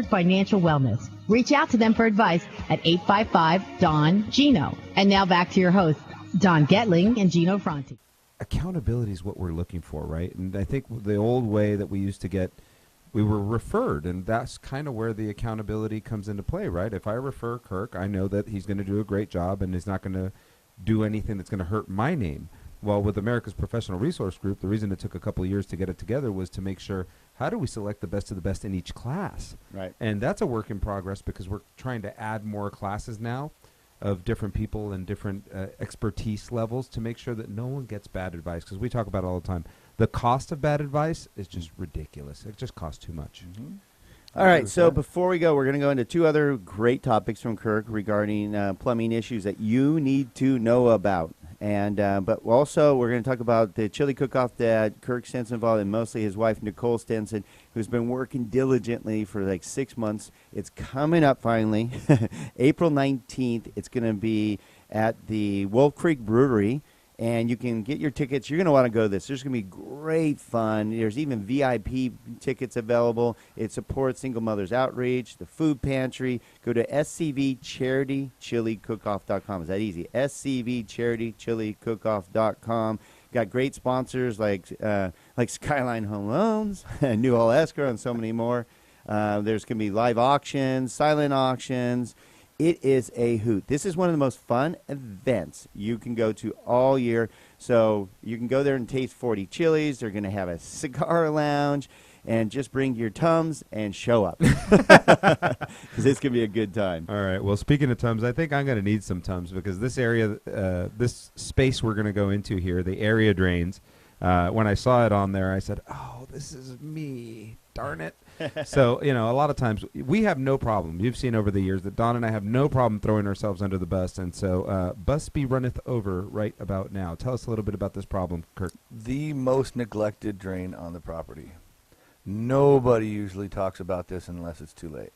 Financial wellness. Reach out to them for advice at 855-DON-GINO. And now back to your hosts, Don Getling and Gino Fronti. Accountability is what we're looking for, right? And I think the old way that we used to get, we were referred, and that's kind of where the accountability comes into play, right? If I refer Kirk, I know that he's going to do a great job and he's not going to do anything that's going to hurt my name. Well, with America's Professional Resource Group, the reason it took a couple of years to get it together was to make sure, how do we select the best of the best in each class? Right. And that's a work in progress because we're trying to add more classes now of different people and different expertise levels to make sure that no one gets bad advice. Because we talk about it all the time. The cost of bad advice is just ridiculous. It just costs too much. Mm-hmm. All right, so before we go, we're going to go into two other great topics from Kirk regarding plumbing issues that you need to know about. And but also, we're going to talk about the chili cook-off that Kirk Stinson involved, and mostly his wife, Nicole Stinson, who's been working diligently for like 6 months. It's coming up finally, April 19th. It's going to be at the Wolf Creek Brewery. And you can get your tickets. You're going to want to go to this. There's going to be great fun. There's even VIP tickets available. It supports Single Mothers Outreach, the food pantry. Go to scvcharitychilicook-off.com. Is that easy? scvcharitychilicook-off.com. Got great sponsors like Skyline Home Loans, New Hall Escrow, and so many more. There's going to be live auctions, silent auctions. It is a hoot. This is one of the most fun events you can go to all year. So you can go there and taste 40 chilies. They're going to have a cigar lounge. And just bring your Tums and show up. Because it's going to be a good time. All right. Well, speaking of Tums, I think I'm going to need some Tums because this area, this space we're going to go into here, the area drains, when I saw it on there, I said, oh, this is me. Darn it. So, a lot of times we have no problem. You've seen over the years that Don and I have no problem throwing ourselves under the bus. And so bus be runneth over right about now. Tell us a little bit about this problem, Kirk. The most neglected drain on the property. Nobody usually talks about this unless it's too late.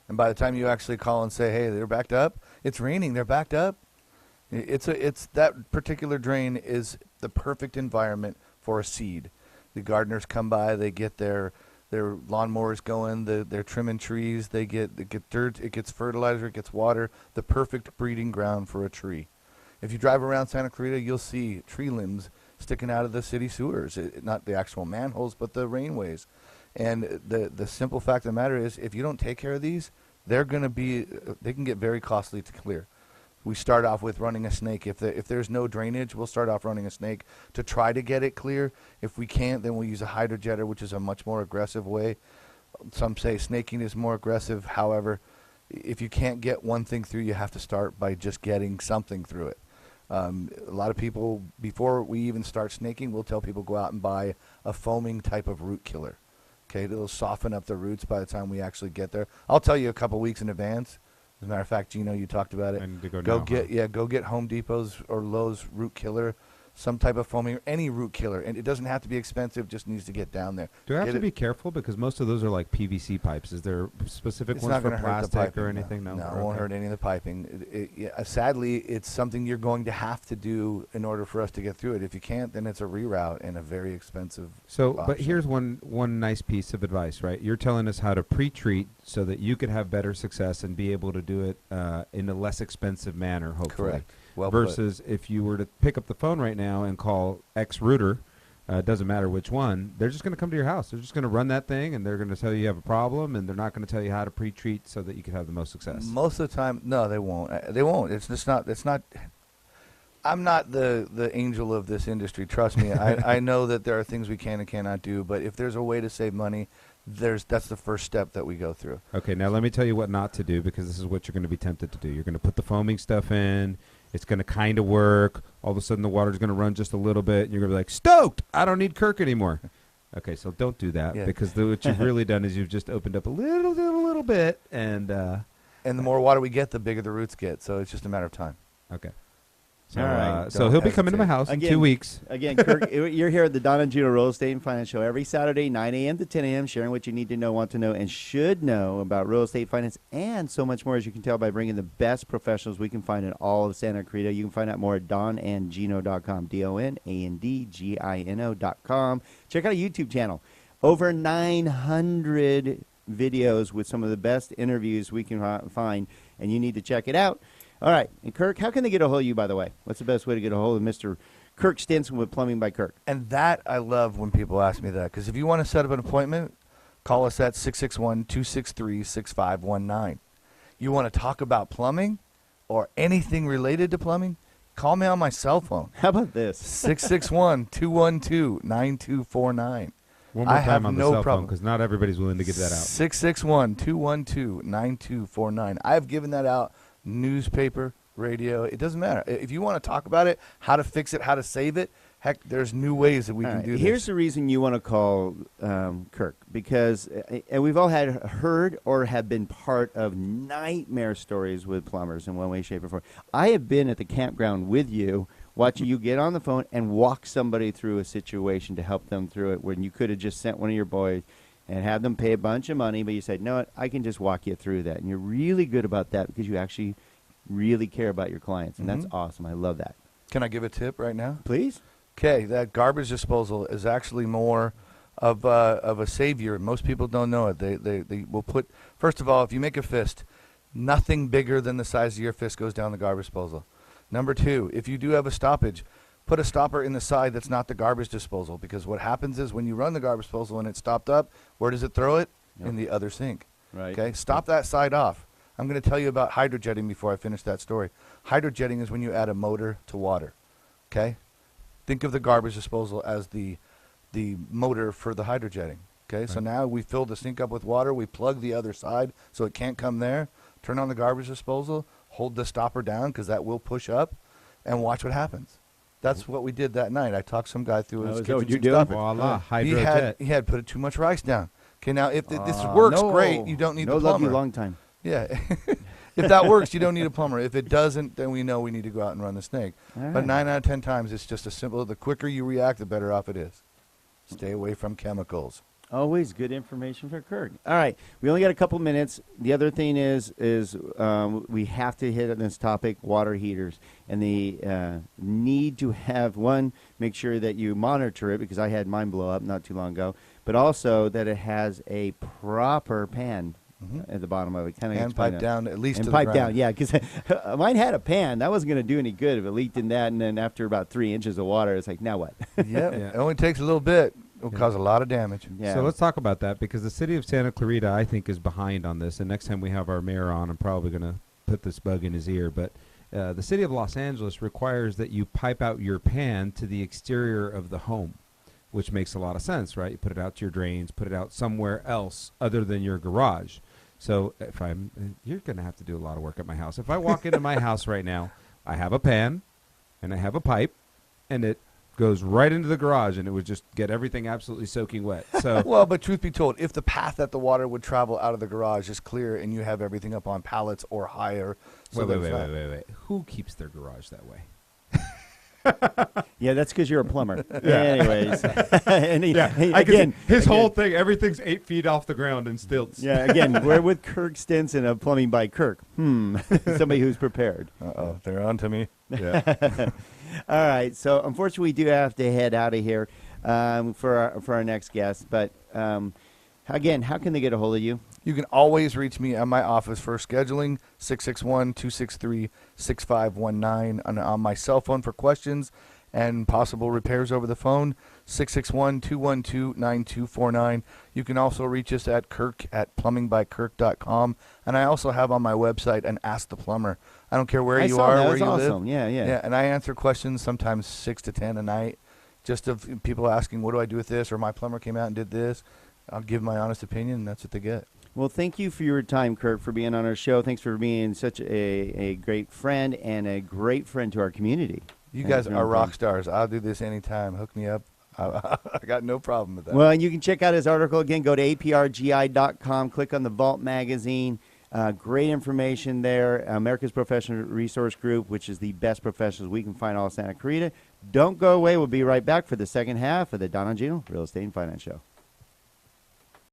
And by the time you actually call and say, hey, they're backed up, it's raining, they're backed up. It's that particular drain is the perfect environment for a seed. The gardeners come by, they get their lawnmowers going, they're trimming trees, they get dirt, it gets fertilizer, it gets water, the perfect breeding ground for a tree. If you drive around Santa Clarita, you'll see tree limbs sticking out of the city sewers, not the actual manholes, but the rainways. And the simple fact of the matter is, if you don't take care of these, they can get very costly to clear. We start off with running a snake. If there's no drainage, we'll start off running a snake to try to get it clear. If we can't, then we'll use a hydrojetter, which is a much more aggressive way. Some say snaking is more aggressive. However, if you can't get one thing through, you have to start by just getting something through it. A lot of people, before we even start snaking, we'll tell people go out and buy a foaming type of root killer. Okay, it'll soften up the roots by the time we actually get there. I'll tell you a couple weeks in advance. As a matter of fact, Gino, you talked about it. I need to go Go now, get huh? go get Home Depot's or Lowe's root killer, some type of foaming, or any root killer, and it doesn't have to be expensive. Just needs to get down there. Do I have Get to it- be careful because most of those are like PVC pipes? Is there specific It's ones not for going to hurt the plastic piping, or anything? No, it Okay. won't hurt any of the piping. Sadly, it's something you're going to have to do in order for us to get through it. If you can't, then it's a reroute and a very expensive. So, but option. here's one nice piece of advice, right? You're telling us how to pre-treat so that you could have better success and be able to do it in a less expensive manner, hopefully. Correct. Well put. Versus if you were to pick up the phone right now and call X Rooter, doesn't matter which one, they're just going to come to your house. They're just going to run that thing, and they're going to tell you have a problem, and they're not going to tell you how to pre-treat so that you can have the most success. Most of the time, no, they won't. They won't. It's just not. It's not. I'm not the angel of this industry. Trust me. I know that there are things we can and cannot do, but if there's a way to save money, that's the first step that we go through. Okay, now let me tell you what not to do because this is what you're going to be tempted to do. You're going to put the foaming stuff in. It's going to kind of work. All of a sudden, the water's going to run just a little bit, and you're going to be like, stoked! I don't need Kirk anymore. Okay, so don't do that because what you've really done is you've just opened up a little bit, and the more water we get, the bigger the roots get. So it's just a matter of time. okay. So, All right. so he'll be coming to my house in 2 weeks. Again, Kirk, you're here at the Don and Gino Real Estate and Finance Show every Saturday, 9 a.m. to 10 a.m., sharing what you need to know, want to know, and should know about real estate finance and so much more, as you can tell by bringing the best professionals we can find in all of Santa Clarita. You can find out more at donandgino.com, DONANDGINO.com. Check out our YouTube channel. Over 900 videos with some of the best interviews we can find, and you need to check it out. All right. And Kirk, how can they get a hold of you, by the way? What's the best way to get a hold of Mr. Kirk Stinson with Plumbing by Kirk? And that, I love when people ask me that, because if you want to set up an appointment, call us at 661-263-6519. You want to talk about plumbing or anything related to plumbing? Call me on my cell phone. How about this? 661-212-9249. One more I time have on the no cell problem. phone because not everybody's willing to give that out. 661-212-9249. I have given that out. Newspaper, radio, it doesn't matter. If you want to talk about it, how to fix it, how to save it, heck, there's new ways that we can do this. Here's the reason you want to call Kirk, because and we've all heard or have been part of nightmare stories with plumbers in one way, shape, or form. I have been at the campground with you, watching you get on the phone and walk somebody through a situation to help them through it, when you could have just sent one of your boys and have them pay a bunch of money, but you said, no, I can just walk you through that. And you're really good about that because you actually really care about your clients, and that's awesome. I love that. Can I give a tip right now? Please? Okay, that garbage disposal is actually more of a savior. Most people don't know it. They will put, first of all, if you make a fist, nothing bigger than the size of your fist goes down the garbage disposal. Number two, if you do have a stoppage, put a stopper in the side that's not the garbage disposal, because what happens is when you run the garbage disposal and it's stopped up, where does it throw it? Yep. In the other sink. Right. Okay, stop that side off. I'm going to tell you about hydrojetting before I finish that story. Hydrojetting is when you add a motor to water. Okay? Think of the garbage disposal as the motor for the hydrojetting. Okay? Right. So now we fill the sink up with water. We plug the other side so it can't come there. Turn on the garbage disposal. Hold the stopper down because that will push up. And watch what happens. That's what we did that night. I talked some guy through his kitchen sink stopper. Voila, He hydrojet. had put too much rice down. Okay, now if this works great, you don't need the plumber. No, long time. Yeah. If that works, you don't need a plumber. If it doesn't, then we know we need to go out and run the snake. All But right. 9 out of 10 times, it's just a simple, the quicker you react, the better off it is. Stay away from chemicals. Always good information for Kirk. All right, we only got a couple minutes. The other thing is we have to hit on this topic: water heaters, and the need to have one. Make sure that you monitor it, because I had mine blow up not too long ago. But also that it has a proper pan at the bottom of it. Kind of And pipe down at least and to pipe the down, ground. yeah, because mine had a pan. That wasn't going to do any good if it leaked in that. And then after about 3 inches of water, it's like, now what? Yep. Yeah. It only takes a little bit. It'll cause a lot of damage. Yeah. So let's talk about that, because the city of Santa Clarita, I think, is behind on this. And next time we have our mayor on, I'm probably going to put this bug in his ear. But the city of Los Angeles requires that you pipe out your pan to the exterior of the home, which makes a lot of sense, right? You put it out to your drains, put it out somewhere else other than your garage. So if you're going to have to do a lot of work at my house. If I walk into my house right now, I have a pan and I have a pipe, and it goes right into the garage, and it would just get everything absolutely soaking wet. So Well, but truth be told, if the path that the water would travel out of the garage is clear and you have everything up on pallets or higher. So wait. Who keeps their garage that way? Yeah, that's because you're a plumber. Anyways. And his whole thing, everything's 8 feet off the ground in stilts. Yeah, again, we're with Kirk Stinson of Plumbing by Kirk. Somebody who's prepared. Uh-oh, they're on to me. Yeah. All right, so unfortunately we do have to head out of here for our next guest. But again, how can they get a hold of you? You can always reach me at my office for scheduling, 661-263-6519. And on my cell phone for questions and possible repairs over the phone, 661-212-9249. You can also reach us at kirk@plumbingbykirk.com. And I also have on my website an Ask the Plumber. I don't care where you are, where you awesome. live. Yeah. And I answer questions sometimes 6 to 10 a night, just of people asking, what do I do with this? Or my plumber came out and did this. I'll give my honest opinion, and that's what they get. Well, thank you for your time, Kirk, for being on our show. Thanks for being such a great friend and a great friend to our community. You guys are rock stars. I'll do this anytime. Hook me up. I got no problem with that. Well, and you can check out his article again. Go to aprgi.com. Click on the Vault magazine. Great information there. America's Professional Resource Group, which is the best professionals we can find all of Santa Clarita. Don't go away. We'll be right back for the second half of the Don and Gino Real Estate and Finance Show.